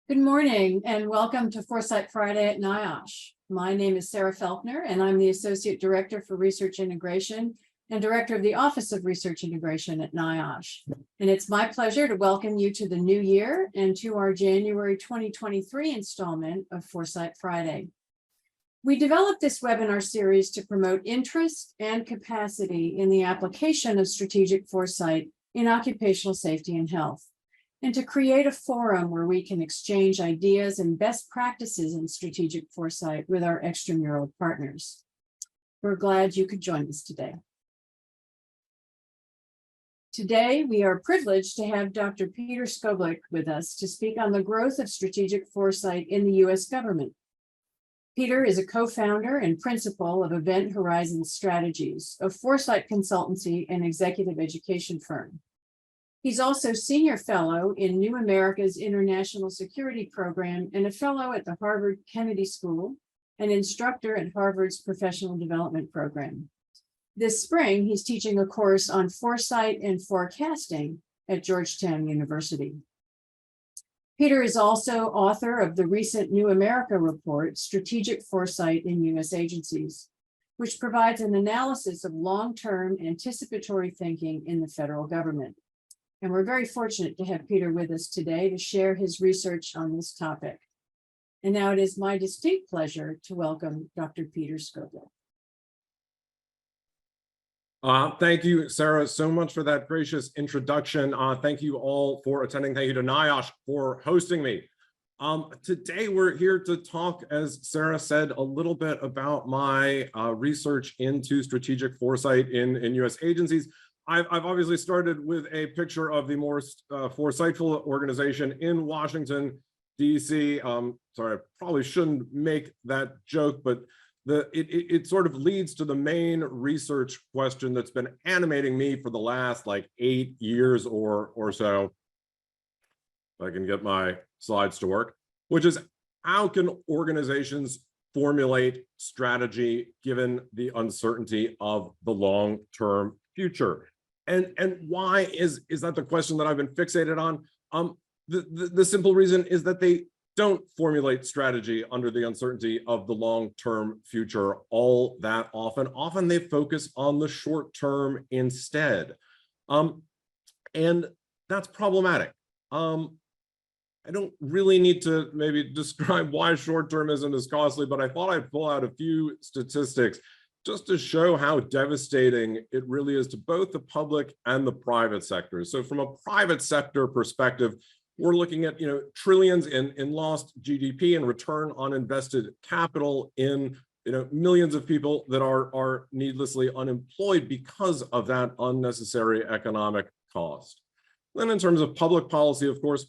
Good morning and welcome to Foresight Friday at NIOSH. My name is Sarah Felkner and I'm the Associate Director for Research Integration and Director of the Office of Research Integration at NIOSH. And it's my pleasure to welcome you to the new year and to our January 2023 installment of Foresight Friday. We developed this webinar series to promote interest and capacity in the application of strategic foresight in occupational safety and health, and to create a forum where we can exchange ideas and best practices in strategic foresight with our extramural partners. We're glad you could join us today. Today, we are privileged to have Dr. Peter Scoblic with us to speak on the growth of strategic foresight in the U.S. government. Peter is a co-founder and principal of Event Horizon Strategies, a foresight consultancy and executive education firm. He's also senior fellow in New America's International Security Program and a fellow at the Harvard Kennedy School, an instructor at Harvard's Professional Development Program. This spring, he's teaching a course on foresight and forecasting at Georgetown University. Peter is also author of the recent New America report, Strategic Foresight in U.S. Agencies, which provides an analysis of long-term anticipatory thinking in the federal government. And we're very fortunate to have Peter with us today to share his research on this topic. And now it is my distinct pleasure to welcome Dr. Peter Scoblic. Thank you, Sarah, so much for that gracious introduction. Thank you all for attending. Thank you to NIOSH for hosting me. Today, we're here to talk, as Sarah said, a little bit about my research into strategic foresight in U.S. agencies. I've obviously started with a picture of the more foresightful organization in Washington, D.C. Sorry, I probably shouldn't make that joke, but it sort of leads to the main research question that's been animating me for the last like 8 years or so. If I can get my slides to work, which is how can organizations formulate strategy given the uncertainty of the long-term future? And why is that the question that I've been fixated on? The simple reason is that they don't formulate strategy under the uncertainty of the long-term future all that often. Often they focus on the short term instead. And that's problematic. I don't really need to maybe describe why short-termism is costly, but I thought I'd pull out a few statistics just to show how devastating it really is to both the public and the private sector. So from a private sector perspective, we're looking at trillions in lost GDP and return on invested capital in millions of people that are needlessly unemployed because of that unnecessary economic cost. Then in terms of public policy, of course,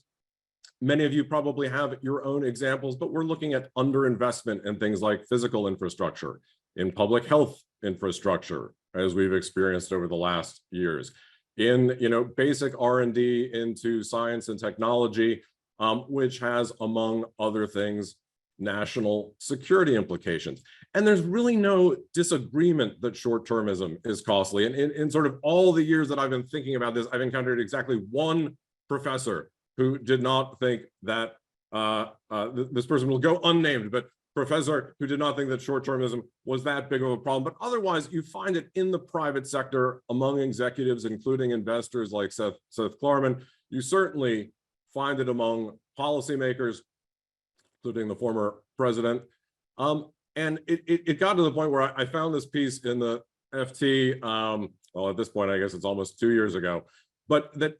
many of you probably have your own examples, but we're looking at underinvestment in things like physical infrastructure, in public health infrastructure, as we've experienced over the last years, in basic R&D into science and technology, which has, among other things, national security implications. And there's really no disagreement that short-termism is costly. And in sort of all the years that I've been thinking about this, I've encountered exactly one professor who did not think that, this person will go unnamed, but professor who did not think that short-termism was that big of a problem. But otherwise, you find it in the private sector among executives, including investors like Seth Klarman. You certainly find it among policymakers, including the former president. And it got to the point where I found this piece in the FT, well, at this point, I guess it's almost 2 years ago, but that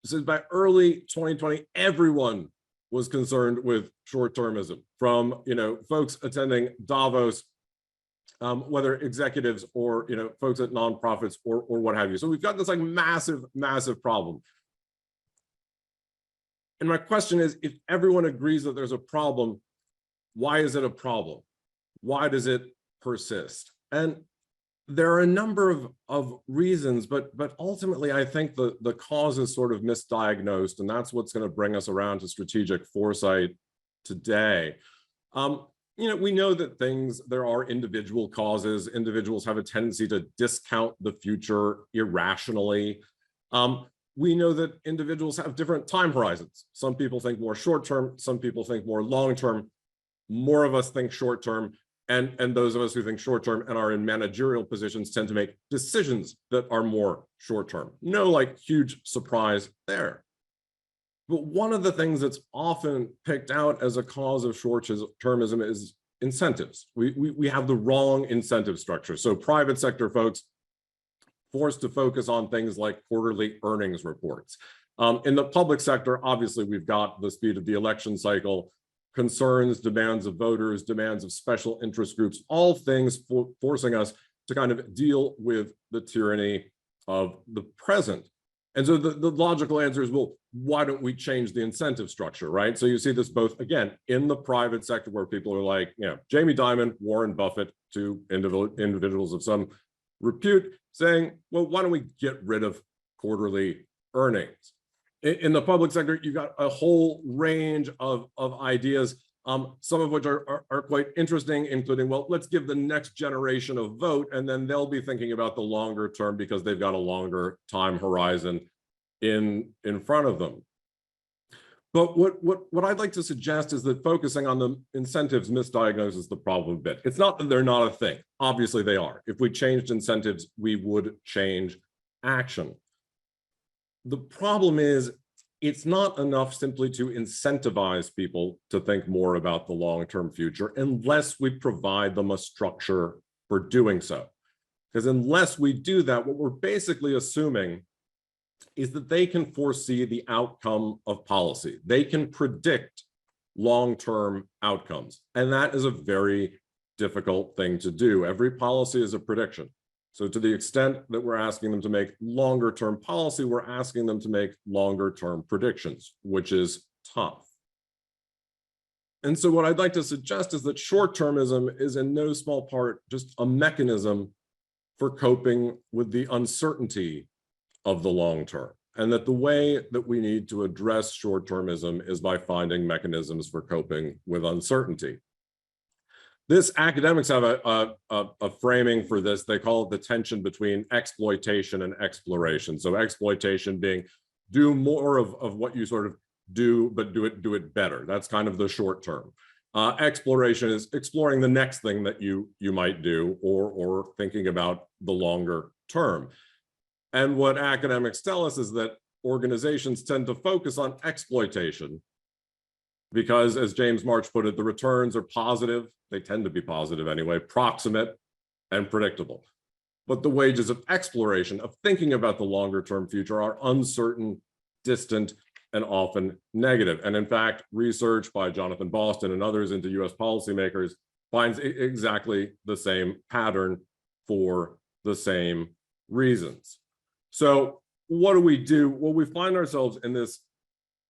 says by early 2020, everyone was concerned with short-termism, from folks attending Davos, whether executives or folks at nonprofits or what have you. So we've got this like massive problem. And my question is, if everyone agrees that there's a problem, why is it a problem? Why does it persist? And there are a number of reasons, but ultimately, I think the cause is sort of misdiagnosed, and that's what's going to bring us around to strategic foresight today. We know that there are individual causes. Individuals have a tendency to discount the future irrationally. we know that individuals have different time horizons. Some people think more short-term, some people think more long-term. More of us think short-term, and those of us who think short-term and are in managerial positions tend to make decisions that are more short-term. No like huge surprise there. But one of the things that's often picked out as a cause of short-termism is incentives. We have the wrong incentive structure. So private sector folks forced to focus on things like quarterly earnings reports. In the public sector, obviously, we've got the speed of the election cycle, concerns, demands of voters, demands of special interest groups, all things forcing us to kind of deal with the tyranny of the present. And so the logical answer is, well, why don't we change the incentive structure, right? So you see this both, again, in the private sector where people are like, Jamie Dimon, Warren Buffett, two individuals of some repute, saying, well, why don't we get rid of quarterly earnings? In the public sector, you've got a whole range of ideas, some of which are quite interesting, including, well, let's give the next generation a vote, and then they'll be thinking about the longer term because they've got a longer time horizon in front of them. But what I'd like to suggest is that focusing on the incentives misdiagnoses the problem a bit. It's not that they're not a thing. Obviously they are. If we changed incentives, we would change action. The problem is it's not enough simply to incentivize people to think more about the long-term future unless we provide them a structure for doing so. Because unless we do that, what we're basically assuming is that they can foresee the outcome of policy. They can predict long-term outcomes. And that is a very difficult thing to do. Every policy is a prediction. So to the extent that we're asking them to make longer-term policy, we're asking them to make longer-term predictions, which is tough. And so what I'd like to suggest is that short-termism is in no small part just a mechanism for coping with the uncertainty of the long term, and that the way that we need to address short-termism is by finding mechanisms for coping with uncertainty. Academics have a framing for this. They call it the tension between exploitation and exploration. So exploitation being do more of what you sort of do, but do it better. That's kind of the short term. Exploration is exploring the next thing that you might do, or thinking about the longer term. And what academics tell us is that organizations tend to focus on exploitation because, as James March put it, the returns are positive. They tend to be positive anyway, proximate and predictable. But the wages of exploration, of thinking about the longer term future, are uncertain, distant, and often negative. And in fact, research by Jonathan Boston and others into US policymakers finds exactly the same pattern for the same reasons. So what do? Well, we find ourselves in this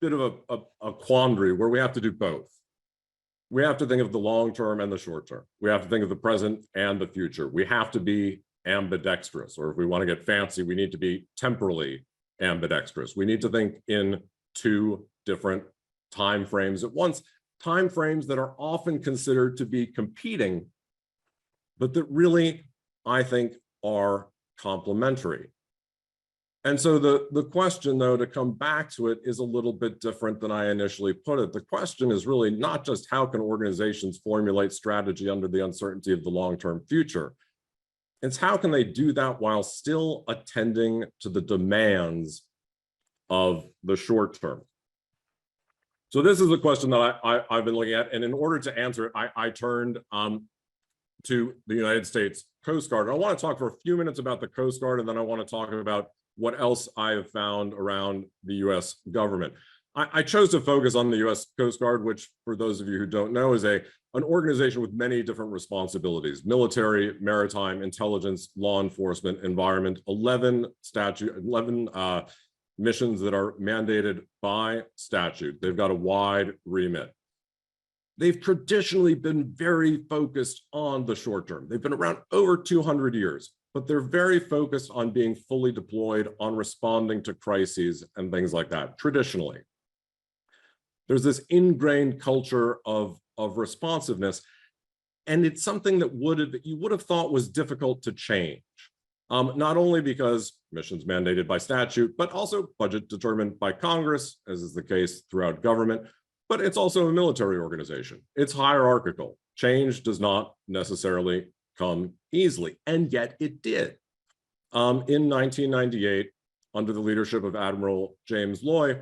bit of a quandary where we have to do both. We have to think of the long term and the short term. We have to think of the present and the future. We have to be ambidextrous, or if we want to get fancy, we need to be temporally ambidextrous. We need to think in two different time frames at once, time frames that are often considered to be competing, but that really, I think, are complementary. And so the question, though, to come back to it, is a little bit different than I initially put it. The question is really not just how can organizations formulate strategy under the uncertainty of the long-term future. It's how can they do that while still attending to the demands of the short term. So this is the question that I've been looking at. And in order to answer it, I turned to the United States Coast Guard. I want to talk for a few minutes about the Coast Guard, and then I want to talk about what else I have found around the US government. I chose to focus on the US Coast Guard, which, for those of you who don't know, is an organization with many different responsibilities: military, maritime, intelligence, law enforcement, environment, 11 missions that are mandated by statute. They've got a wide remit. They've traditionally been very focused on the short term. They've been around over 200 years, but they're very focused on being fully deployed, on responding to crises and things like that, traditionally. There's this ingrained culture of responsiveness, and it's something that you would have thought was difficult to change. not only because missions mandated by statute, but also budget determined by Congress, as is the case throughout government, but it's also a military organization. It's hierarchical. Change does not necessarily come easily, and yet it did. In 1998, under the leadership of Admiral James Loy,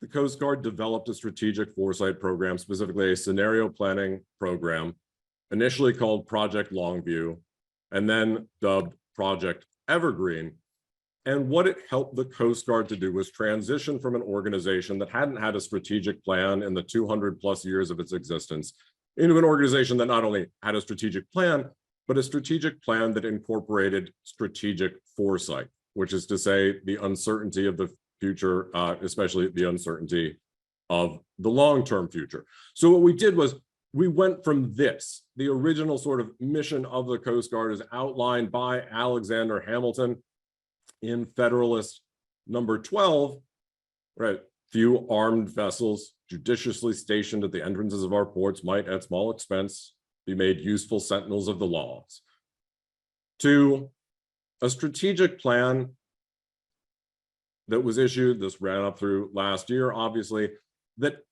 the Coast Guard developed a strategic foresight program, specifically a scenario planning program, initially called Project Longview, and then dubbed Project Evergreen. And what it helped the Coast Guard to do was transition from an organization that hadn't had a strategic plan in the 200+ years of its existence into an organization that not only had a strategic plan, but a strategic plan that incorporated strategic foresight, which is to say the uncertainty of the future, especially the uncertainty of the long-term future. So what we did was we went from this, the original sort of mission of the Coast Guard as outlined by Alexander Hamilton in Federalist number 12, right? Few armed vessels judiciously stationed at the entrances of our ports might at small expense be made useful sentinels of the laws. To a strategic plan that was issued, this ran up through last year, obviously, that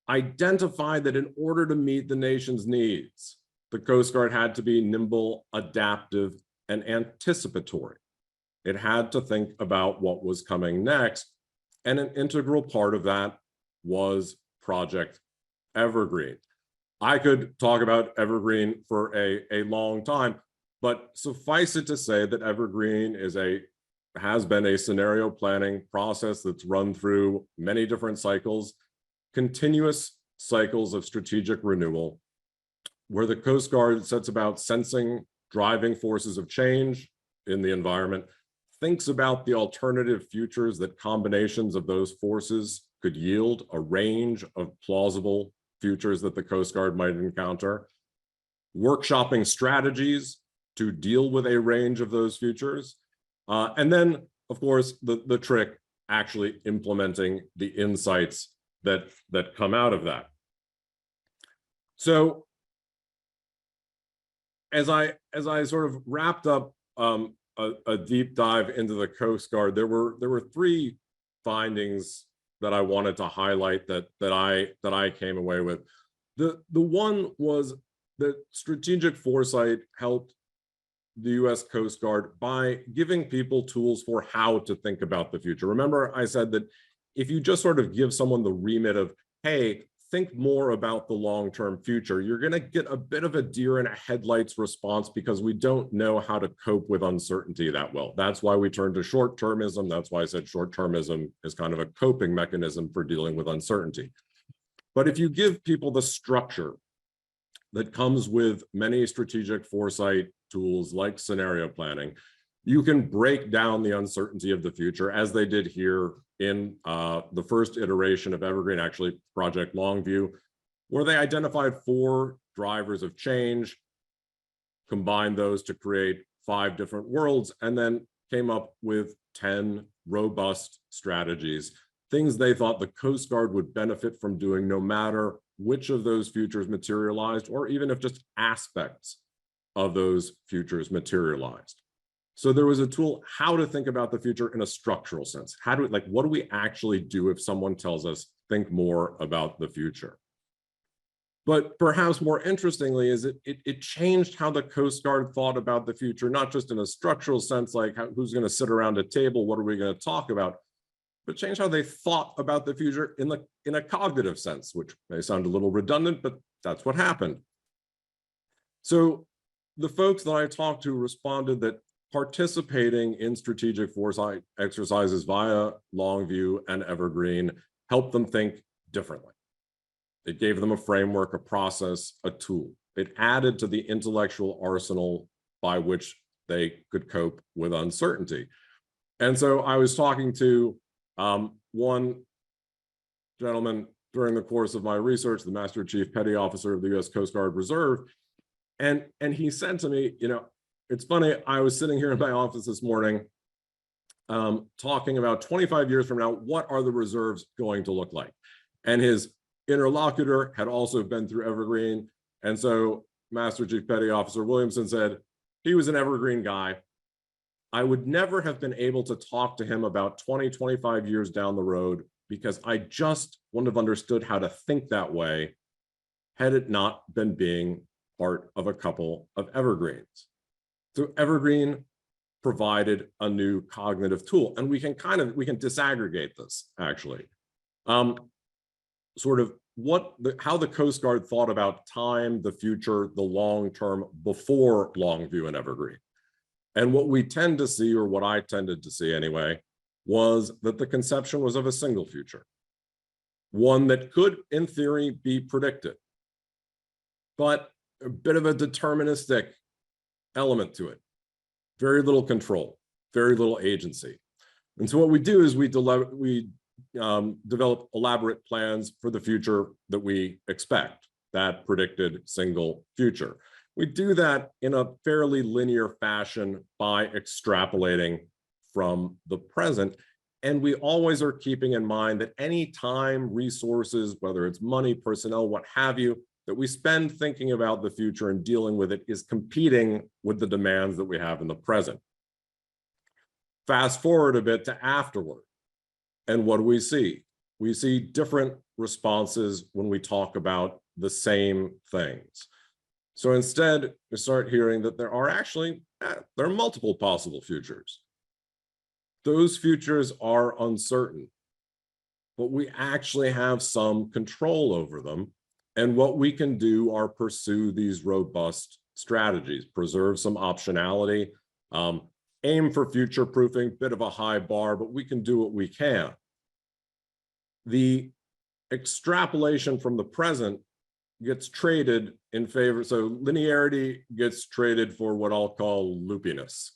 identified that in order to meet the nation's needs, the Coast Guard had to be nimble, adaptive, and anticipatory. It had to think about what was coming next, and an integral part of that was Project Evergreen. I could talk about Evergreen for a long time, but suffice it to say that Evergreen has been a scenario planning process that's run through many different cycles, continuous cycles of strategic renewal, where the Coast Guard sets about sensing driving forces of change in the environment, thinks about the alternative futures that combinations of those forces could yield, a range of plausible futures that the Coast Guard might encounter, workshopping strategies to deal with a range of those futures, and then, of course, the trick, actually implementing the insights that come out of that. So as I sort of wrapped up a deep dive into the Coast Guard, there were three findings that I wanted to highlight that I came away with. The one was that strategic foresight helped the U.S. Coast Guard by giving people tools for how to think about the future. Remember, I said that if you just sort of give someone the remit of, hey, think more about the long-term future, you're going to get a bit of a deer in a headlights response because we don't know how to cope with uncertainty that well. That's why we turn to short-termism. That's why I said short-termism is kind of a coping mechanism for dealing with uncertainty. But if you give people the structure that comes with many strategic foresight tools like scenario planning, you can break down the uncertainty of the future, as they did here in the first iteration of Evergreen, actually Project Longview, where they identified 4 drivers of change, combined those to create 5 different worlds, and then came up with 10 robust strategies, things they thought the Coast Guard would benefit from doing no matter which of those futures materialized, or even if just aspects of those futures materialized. So there was a tool how to think about the future in a structural sense. What do we actually do if someone tells us, think more about the future? But perhaps more interestingly is it changed how the Coast Guard thought about the future, not just in a structural sense, like who's going to sit around a table, what are we going to talk about, but changed how they thought about the future in a cognitive sense, which may sound a little redundant, but that's what happened. So the folks that I talked to responded that participating in strategic foresight exercises via Longview and Evergreen helped them think differently. It gave them a framework, a process, a tool. It added to the intellectual arsenal by which they could cope with uncertainty. And so I was talking to one gentleman during the course of my research, the Master Chief Petty Officer of the U.S. Coast Guard Reserve, and he said to me, it's funny, I was sitting here in my office this morning talking about 25 years from now, what are the reserves going to look like? And his interlocutor had also been through Evergreen. And so Master Chief Petty Officer Williamson said he was an Evergreen guy. I would never have been able to talk to him about 20, 25 years down the road because I just wouldn't have understood how to think that way had it not been being part of a couple of evergreens. So Evergreen provided a new cognitive tool, and we can disaggregate this actually. Sort of how the Coast Guard thought about time, the future, the long term before Longview and Evergreen. And what we tend to see, or what I tended to see anyway, was that the conception was of a single future, one that could, in theory, be predicted, but a bit of a deterministic element to it. Very little control, very little agency. And so what we do is we develop elaborate plans for the future that we expect, that predicted single future. We do that in a fairly linear fashion by extrapolating from the present. And we always are keeping in mind that any time, resources, whether it's money, personnel, what have you, that we spend thinking about the future and dealing with it is competing with the demands that we have in the present. Fast forward a bit to afterward. And what do we see? We see different responses when we talk about the same things. So instead, we start hearing that there are multiple possible futures. Those futures are uncertain, but we actually have some control over them. And what we can do are pursue these robust strategies, preserve some optionality, aim for future proofing, bit of a high bar, but we can do what we can. The extrapolation from the present gets traded in favor, so linearity gets traded for what I'll call loopiness,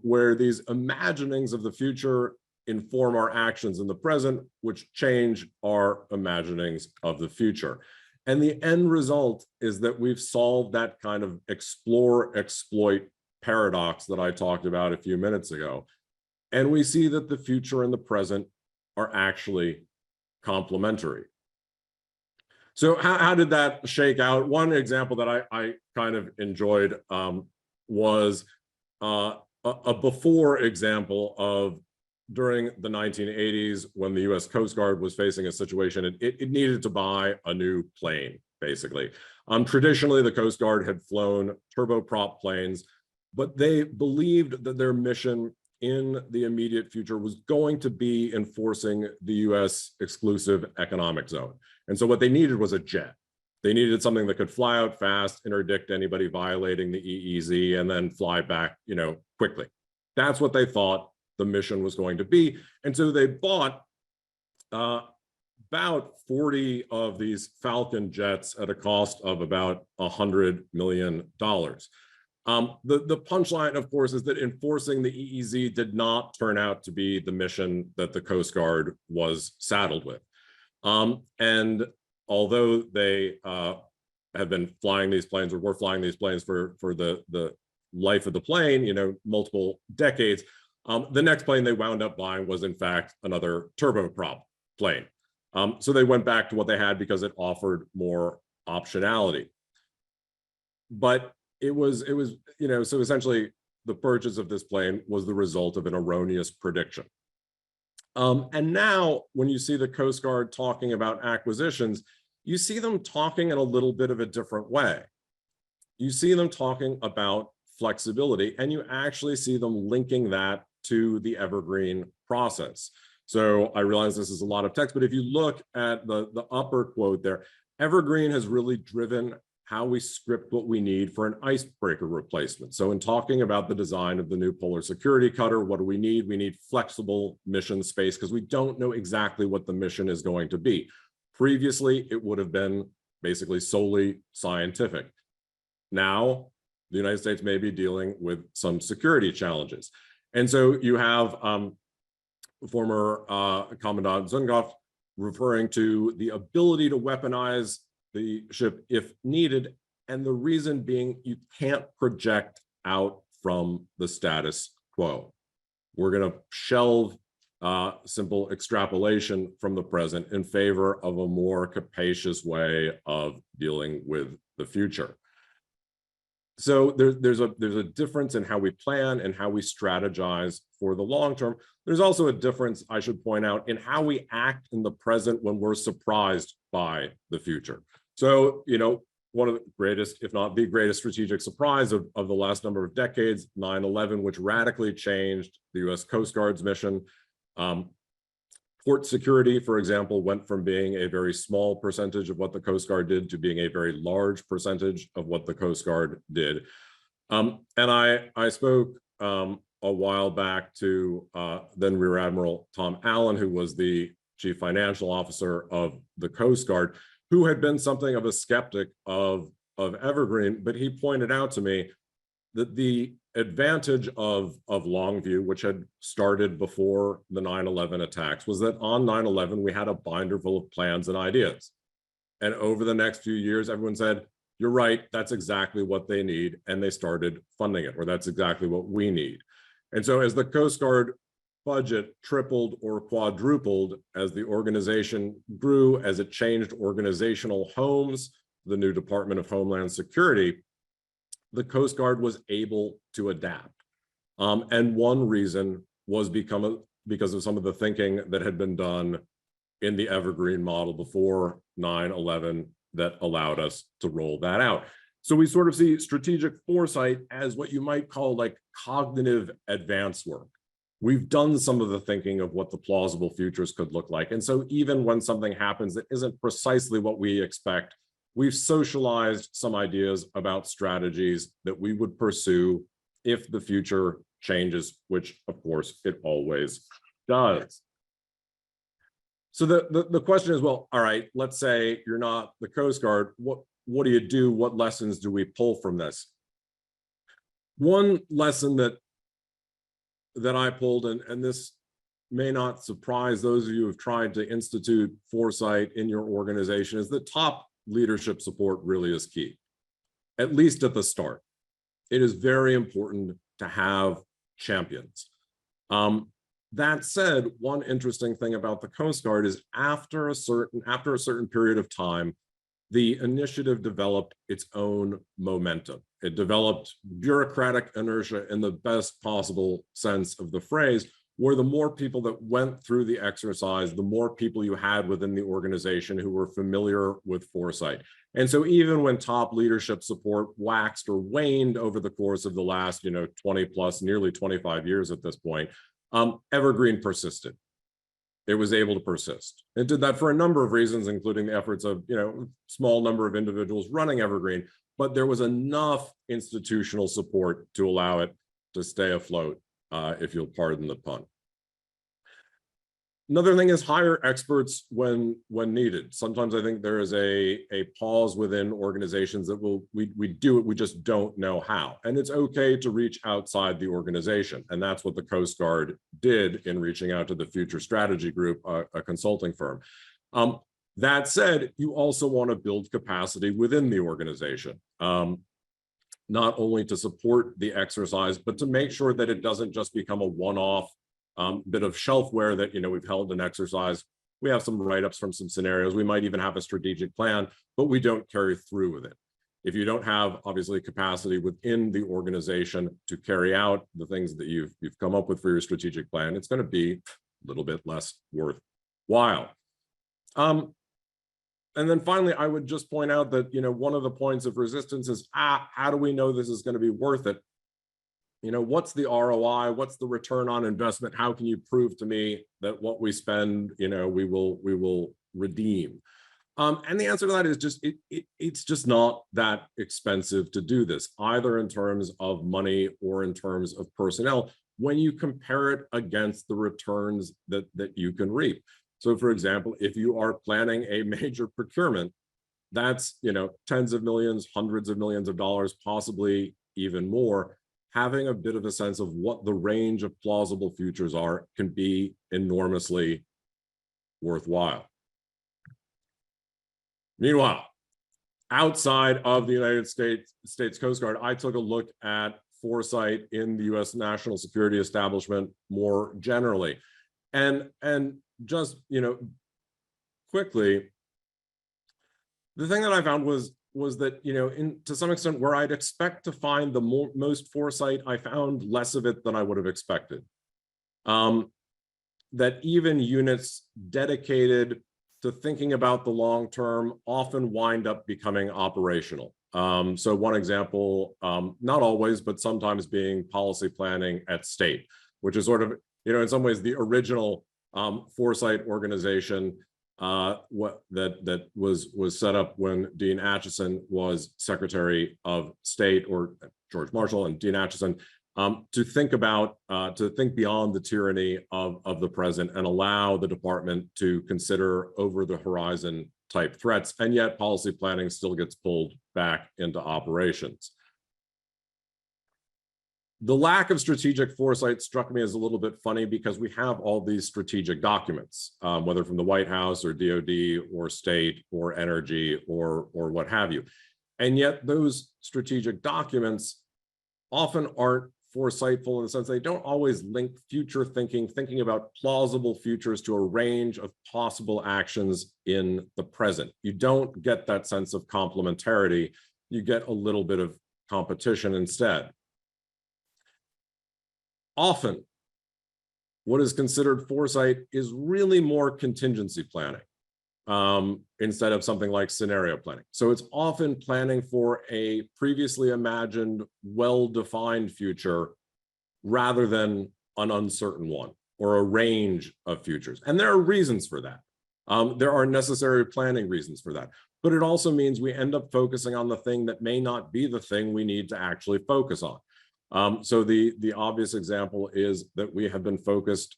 where these imaginings of the future inform our actions in the present, which change our imaginings of the future. And the end result is that we've solved that kind of explore, exploit paradox that I talked about a few minutes ago. And we see that the future and the present are actually complementary. So how did that shake out? One example that I kind of enjoyed was a before example of during the 1980s when the US Coast Guard was facing a situation, it needed to buy a new plane, basically. Traditionally, the Coast Guard had flown turboprop planes, but they believed that their mission in the immediate future was going to be enforcing the US exclusive economic zone. And so what they needed was a jet. They needed something that could fly out fast, interdict anybody violating the EEZ, and then fly back, quickly. That's what they thought the mission was going to be. And so they bought about 40 of these Falcon jets at a cost of about $100 million. The punchline, of course, is that enforcing the EEZ did not turn out to be the mission that the Coast Guard was saddled with. And although they have been flying these planes, or were flying these planes for the life of the plane, multiple decades, the next plane they wound up buying was, in fact, another turboprop plane. So they went back to what they had because it offered more optionality. But it was, so essentially the purchase of this plane was the result of an erroneous prediction. And now when you see the Coast Guard talking about acquisitions, you see them talking in a little bit of a different way. You see them talking about flexibility, and you actually see them linking that to the Evergreen process. So I realize this is a lot of text, but if you look at the upper quote there, Evergreen has really driven how we script what we need for an icebreaker replacement. So in talking about the design of the new polar security cutter, what do we need? We need flexible mission space because we don't know exactly what the mission is going to be. Previously, it would have been basically solely scientific. Now, the United States may be dealing with some security challenges. And so you have former Commandant Zunghoff referring to the ability to weaponize the ship if needed. And the reason being, you can't project out from the status quo. We're going to shelve simple extrapolation from the present in favor of a more capacious way of dealing with the future. So there's a difference in how we plan and how we strategize for the long term. There's also a difference, I should point out, in how we act in the present when we're surprised by the future. So, one of the greatest, if not the greatest strategic surprise of the last number of decades, 9/11, which radically changed the US Coast Guard's mission. Port security, for example, went from being a very small percentage of what the Coast Guard did to being a very large percentage of what the Coast Guard did. And I spoke a while back to then Rear Admiral Tom Allen, who was the Chief Financial Officer of the Coast Guard, who had been something of a skeptic of Evergreen, but he pointed out to me that the advantage of Longview, which had started before the 9/11 attacks, was that on 9/11, we had a binder full of plans and ideas. And over the next few years, everyone said, you're right, that's exactly what they need. And they started funding it, or that's exactly what we need. And so as the Coast Guard budget tripled or quadrupled, as the organization grew, as it changed organizational homes, the new Department of Homeland Security, the Coast Guard was able to adapt. And one reason was because of some of the thinking that had been done in the Evergreen model before 9/11 that allowed us to roll that out. So we sort of see strategic foresight as what you might call like cognitive advance work. We've done some of the thinking of what the plausible futures could look like. And so even when something happens that isn't precisely what we expect, we've socialized some ideas about strategies that we would pursue if the future changes, which of course it always does. So the question is, well, all right, let's say you're not the Coast Guard. What do you do? What lessons do we pull from this? One lesson that I pulled, and this may not surprise those of you who have tried to institute foresight in your organization, is that top leadership support really is key, at least at the start. It is very important to have champions. That said, one interesting thing about the Coast Guard is after a certain period of time, the initiative developed its own momentum. It developed bureaucratic inertia in the best possible sense of the phrase, where the more people that went through the exercise, the more people you had within the organization who were familiar with foresight. And so even when top leadership support waxed or waned over the course of the last 20 plus, nearly 25 years at this point, Evergreen persisted. It was able to persist. It did that for a number of reasons, including the efforts of small number of individuals running Evergreen, but there was enough institutional support to allow it to stay afloat, if you'll pardon the pun. Another thing is hire experts when needed. Sometimes I think there is a pause within organizations that we do it, we just don't know how. And it's okay to reach outside the organization. And that's what the Coast Guard did in reaching out to the Future Strategy Group, a consulting firm. That said, you also want to build capacity within the organization, not only to support the exercise, but to make sure that it doesn't just become a one-off bit of shelfware that we've held an exercise. We have some write-ups from some scenarios. We might even have a strategic plan, but we don't carry through with it. If you don't have obviously capacity within the organization to carry out the things that you've come up with for your strategic plan, it's going to be a little bit less worthwhile. And then finally, I would just point out that one of the points of resistance is how do we know this is going to be worth it? What's the ROI? What's the return on investment? How can you prove to me that what we spend, we will redeem? And the answer to that is just, it's just not that expensive to do this, either in terms of money or in terms of personnel, when you compare it against the returns that you can reap. So for example, if you are planning a major procurement, that's, tens of millions, hundreds of millions of dollars, possibly even more. Having a bit of a sense of what the range of plausible futures are can be enormously worthwhile. Meanwhile, outside of the United States Coast Guard, I took a look at foresight in the US national security establishment more generally. And just, quickly, the thing that I found was was that, to some extent, where I'd expect to find the most foresight, I found less of it than I would have expected. That even units dedicated to thinking about the long term often wind up becoming operational. So one example, not always, but sometimes being policy planning at state, which is sort of, in some ways the original foresight organization that was set up when Dean Acheson was Secretary of State, or George Marshall and Dean Acheson, to think beyond the tyranny of the present and allow the department to consider over the horizon type threats, and yet policy planning still gets pulled back into operations. The lack of strategic foresight struck me as a little bit funny because we have all these strategic documents, whether from the White House or DOD or state or energy or what have you. And yet those strategic documents often aren't foresightful in the sense they don't always link future thinking about plausible futures to a range of possible actions in the present. You don't get that sense of complementarity. You get a little bit of competition instead. Often, what is considered foresight is really more contingency planning instead of something like scenario planning. So it's often planning for a previously imagined, well-defined future rather than an uncertain one or a range of futures. And there are reasons for that. There are necessary planning reasons for that. But it also means we end up focusing on the thing that may not be the thing we need to actually focus on. So the obvious example is that we have been focused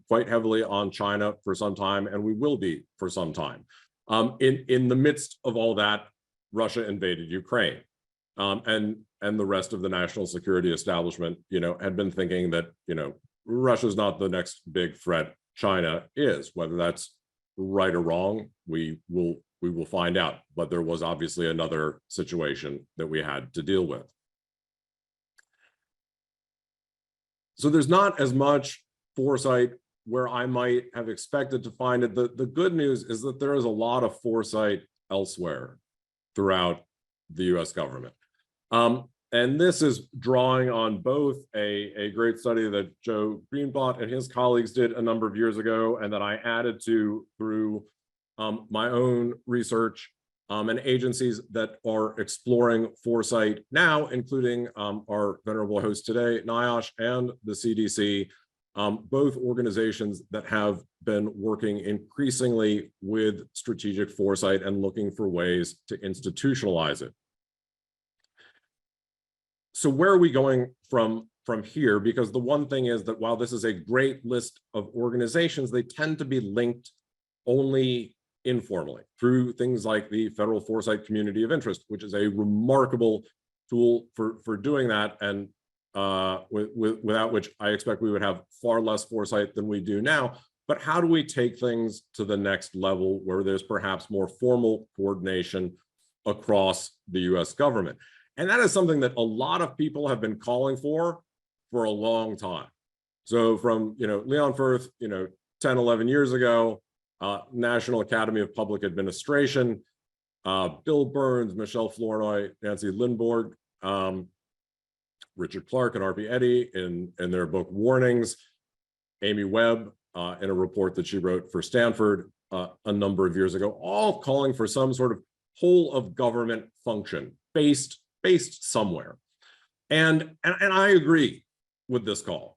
quite heavily on China for some time, and we will be for some time. In the midst of all that, Russia invaded Ukraine, and the rest of the national security establishment, had been thinking that Russia's not the next big threat. China is. Whether that's right or wrong, we will find out. But there was obviously another situation that we had to deal with. So there's not as much foresight where I might have expected to find it. The good news is that there is a lot of foresight elsewhere throughout the US government. And this is drawing on both a great study that Joe Greenblatt and his colleagues did a number of years ago, and that I added to through my own research, and agencies that are exploring foresight now, including our venerable host today, NIOSH, and the CDC, both organizations that have been working increasingly with strategic foresight and looking for ways to institutionalize it. So where are we going from here? Because the one thing is that while this is a great list of organizations, they tend to be linked only informally through things like the Federal Foresight Community of Interest, which is a remarkable tool for doing that, and without which I expect we would have far less foresight than we do now. But how do we take things to the next level where there's perhaps more formal coordination across the US government? And that is something that a lot of people have been calling for a long time. So from Leon Firth, 10, 11 years ago, National Academy of Public Administration, Bill Burns, Michelle Flournoy, Nancy Lindborg, Richard Clark, and R.P. Eddy in their book Warnings, Amy Webb in a report that she wrote for Stanford a number of years ago, all calling for some sort of whole of government function based somewhere. And I agree with this call.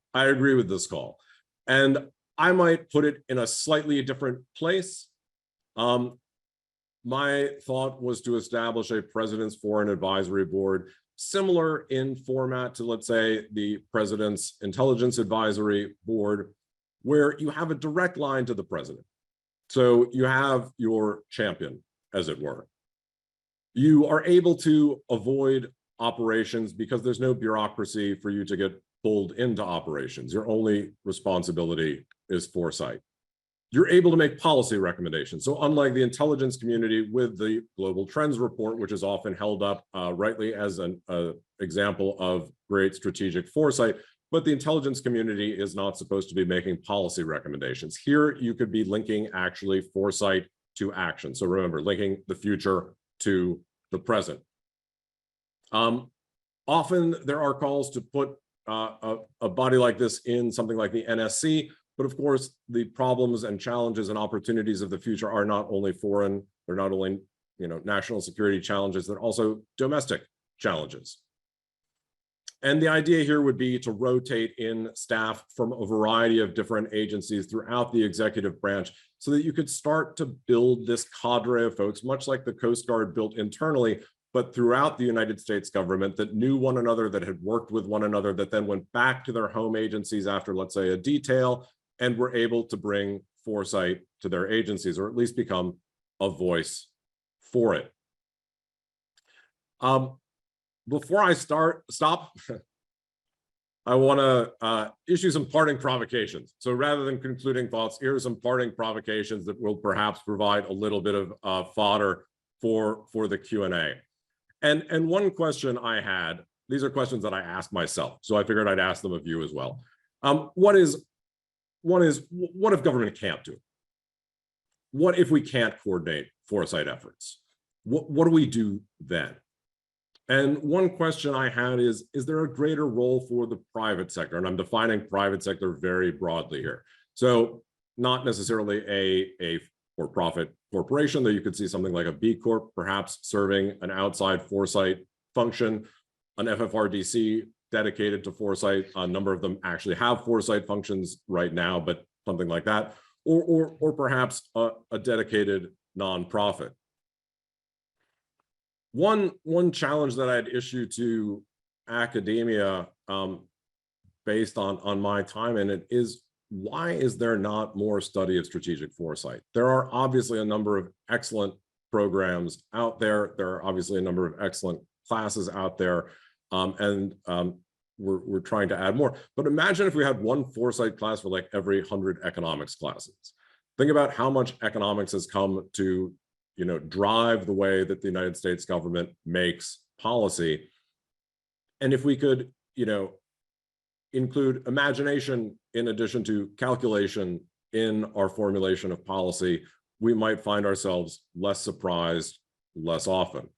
And I might put it in a slightly different place. My thought was to establish a President's Foreign Advisory Board, similar in format to, let's say, the President's Intelligence Advisory Board, where you have a direct line to the President. So you have your champion, as it were. You are able to avoid operations because there's no bureaucracy for you to get pulled into operations. Your only responsibility is foresight. You're able to make policy recommendations. So unlike the intelligence community with the Global Trends Report, which is often held up rightly as an example of great strategic foresight, but the intelligence community is not supposed to be making policy recommendations. Here, you could be linking actually foresight to action. So remember, linking the future to the present. Often there are calls to put a body like this in something like the NSC, but of course, the problems and challenges and opportunities of the future are not only foreign, they're not only national security challenges, they're also domestic challenges. And the idea here would be to rotate in staff from a variety of different agencies throughout the executive branch so that you could start to build this cadre of folks, much like the Coast Guard built internally, but throughout the United States government that knew one another, that had worked with one another, that then went back to their home agencies after, let's say, a detail, and were able to bring foresight to their agencies, or at least become a voice for it. Before I stop, I want to issue some parting provocations. So rather than concluding thoughts, here are some parting provocations that will perhaps provide a little bit of fodder for the Q&A. And one question I had, these are questions that I asked myself, so I figured I'd ask them of you as well. One is, what if government can't do it? What if we can't coordinate foresight efforts? What do we do then? And one question I had is there a greater role for the private sector? And I'm defining private sector very broadly here. So not necessarily a for-profit corporation, though you could see something like a B Corp, perhaps serving an outside foresight function, an FFRDC dedicated to foresight. A number of them actually have foresight functions right now, but something like that, or perhaps a dedicated nonprofit. One challenge that I'd issue to academia based on my time in it is, why is there not more study of strategic foresight? There are obviously a number of excellent programs out there. There are obviously a number of excellent classes out there, and we're trying to add more. But imagine if we had one foresight class for like every 100 economics classes. Think about how much economics has come to drive the way that the United States government makes policy. And if we could, include imagination in addition to calculation in our formulation of policy, we might find ourselves less surprised less often.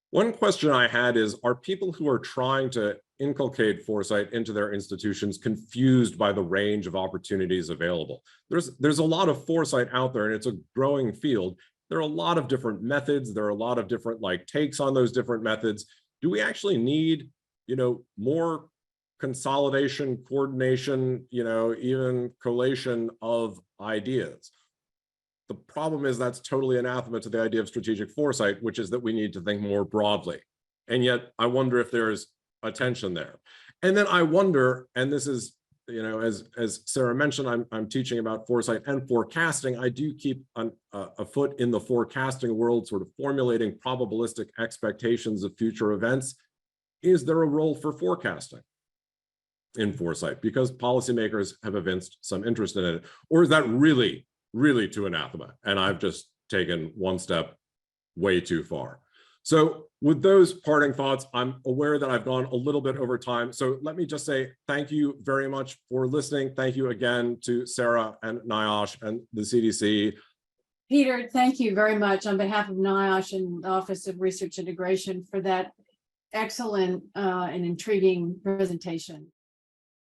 One question I had is, are people who are trying to inculcate foresight into their institutions confused by the range of opportunities available? There's a lot of foresight out there, and it's a growing field. There are a lot of different methods. There are a lot of different takes on those different methods. Do we actually need, more consolidation, coordination, even collation of ideas? The problem is that's totally anathema to the idea of strategic foresight, which is that we need to think more broadly. And yet I wonder if there's a tension there. And then I wonder, and this is, as Sarah mentioned, I'm teaching about foresight and forecasting. I do keep a foot in the forecasting world, sort of formulating probabilistic expectations of future events. Is there a role for forecasting in foresight? Because policymakers have evinced some interest in it. Or is that really too anathema, and I've just taken one step way too far? So with those parting thoughts, I'm aware that I've gone a little bit over time. So let me just say thank you very much for listening. Thank you again to Sarah and NIOSH and the CDC. Peter, thank you very much on behalf of NIOSH and the Office of Research Integration for that excellent and intriguing presentation.